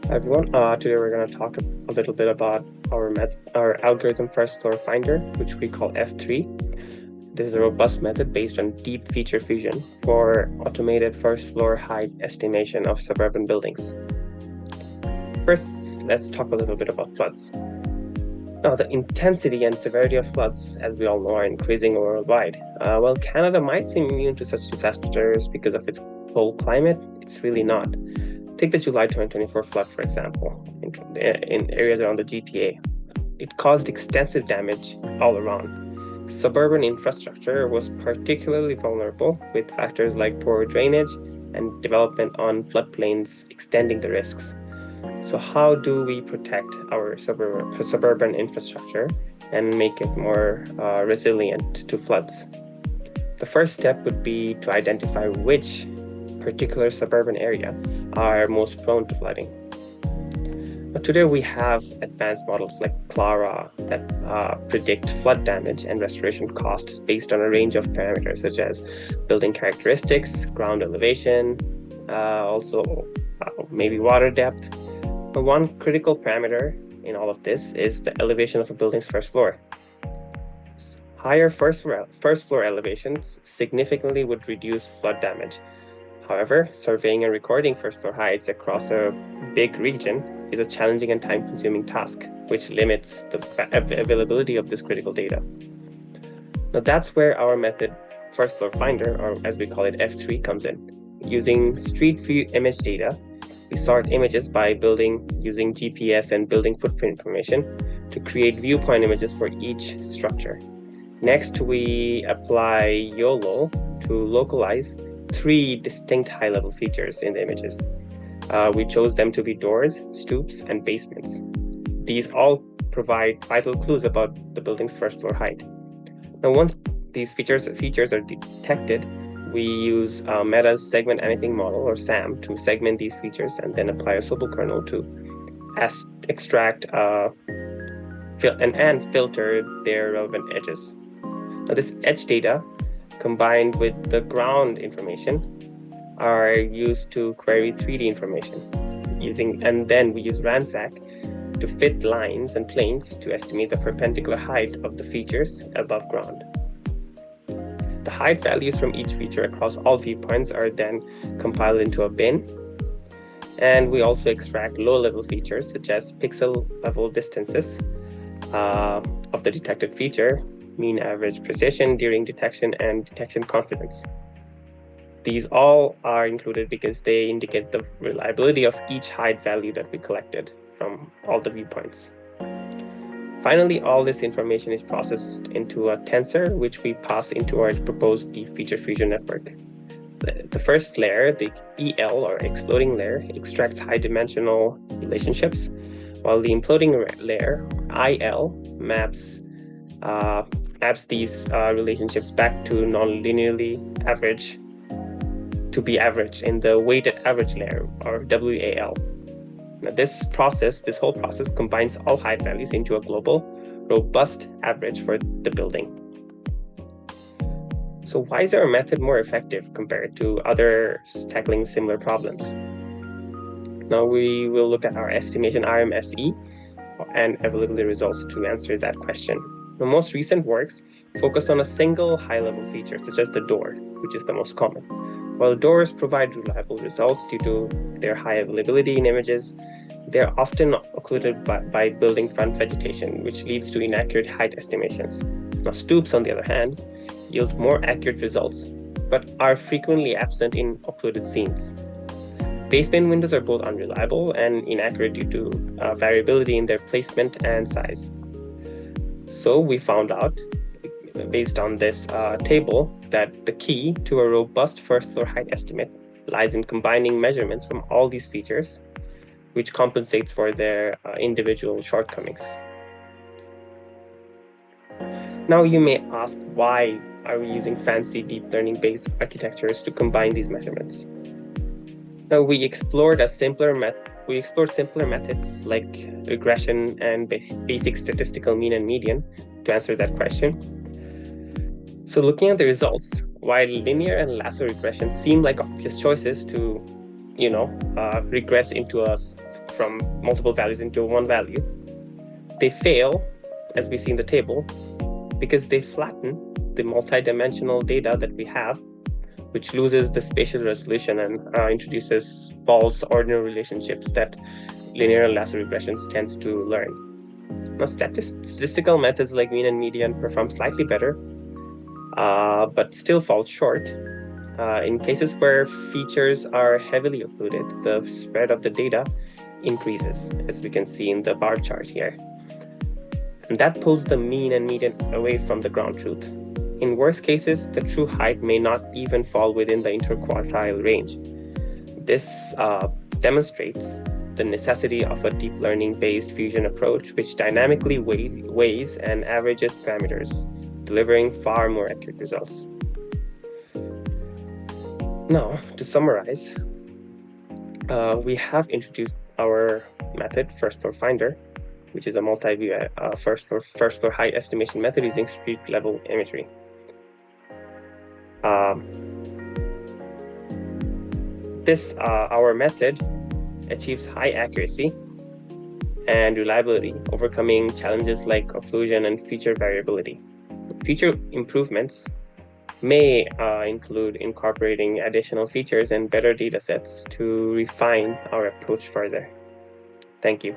Hi everyone. Today we're going to talk a little bit about our algorithm first floor finder, which we call F3. This is a robust method based on deep feature fusion for automated first floor height estimation of suburban buildings. First, let's talk a little bit about floods. Now, the intensity and severity of floods, as we all know, are increasing worldwide. While Canada might seem immune to such disasters because of its cold climate, it's really not. Take the July 2024 flood, for example, in areas around the GTA. It caused extensive damage all around. Suburban infrastructure was particularly vulnerable, with factors like poor drainage and development on floodplains extending the risks. So how do we protect our suburban infrastructure and make it more resilient to floods? The first step would be to identify which particular suburban area are most prone to flooding. But today we have advanced models like Clara that predict flood damage and restoration costs based on a range of parameters such as building characteristics, ground elevation, also maybe water depth. But one critical parameter in all of this is the elevation of a building's first floor. Higher first floor elevations significantly would reduce flood damage. However, surveying and recording first floor heights across a big region is a challenging and time-consuming task, which limits the availability of this critical data. Now that's where our method, first floor finder, or as we call it, F3, comes in. Using street view image data, we sort images by using GPS and building footprint information to create viewpoint images for each structure. Next, we apply YOLO to localize 3 distinct high-level features in the images. We chose them to be doors, stoops, and basements. These all provide vital clues about the building's first floor height. Now, once these features are detected, we use Meta's segment anything model, or SAM, to segment these features and then apply a Sobel kernel to extract and filter their relevant edges. Now, this edge data, combined with the ground information, are used to query 3D information. And then we use Ransack to fit lines and planes to estimate the perpendicular height of the features above ground. The height values from each feature across all viewpoints are then compiled into a bin. And we also extract low-level features such as pixel-level distances of the detected feature, mean average precision during detection, and detection confidence. These all are included because they indicate the reliability of each height value that we collected from all the viewpoints. Finally, all this information is processed into a tensor, which we pass into our proposed deep feature fusion network. The first layer, the EL, or exploding layer, extracts high-dimensional relationships, while the imploding layer, IL, maps these relationships back to non-linearly average to be averaged in the weighted average layer, or WAL. Now, this whole process combines all height values into a global, robust average for the building. So why is our method more effective compared to others tackling similar problems? Now we will look at our estimation RMSE and availability results to answer that question. The most recent works focus on a single high-level feature, such as the door, which is the most common. While doors provide reliable results due to their high availability in images, they are often occluded by building front vegetation, which leads to inaccurate height estimations. Now, stoops, on the other hand, yield more accurate results, but are frequently absent in occluded scenes. Basement windows are both unreliable and inaccurate due to variability in their placement and size. So we found out, based on this table, that the key to a robust first floor height estimate lies in combining measurements from all these features, which compensates for their individual shortcomings. Now you may ask, why are we using fancy deep learning based architectures to combine these measurements? Now we explored simpler methods like regression and basic statistical mean and median to answer that question. So looking at the results, while linear and lasso regression seem like obvious choices to regress into a from multiple values into one value. They fail, as we see in the table, because they flatten the multi-dimensional data that we have, which loses the spatial resolution and introduces false ordinal relationships that linear lasso regressions tends to learn. Now, statistical methods like mean and median perform slightly better, but still fall short. In cases where features are heavily occluded, the spread of the data increases, as we can see in the bar chart here. And that pulls the mean and median away from the ground truth. In worst cases, the true height may not even fall within the interquartile range. This demonstrates the necessity of a deep learning-based fusion approach, which dynamically weighs and averages parameters, delivering far more accurate results. Now, to summarize, we have introduced our method, first floor finder, which is a multi-view first floor height estimation method using street level imagery. Our method achieves high accuracy and reliability, overcoming challenges like occlusion and feature variability. Future improvements may include incorporating additional features and better data sets to refine our approach further. Thank you.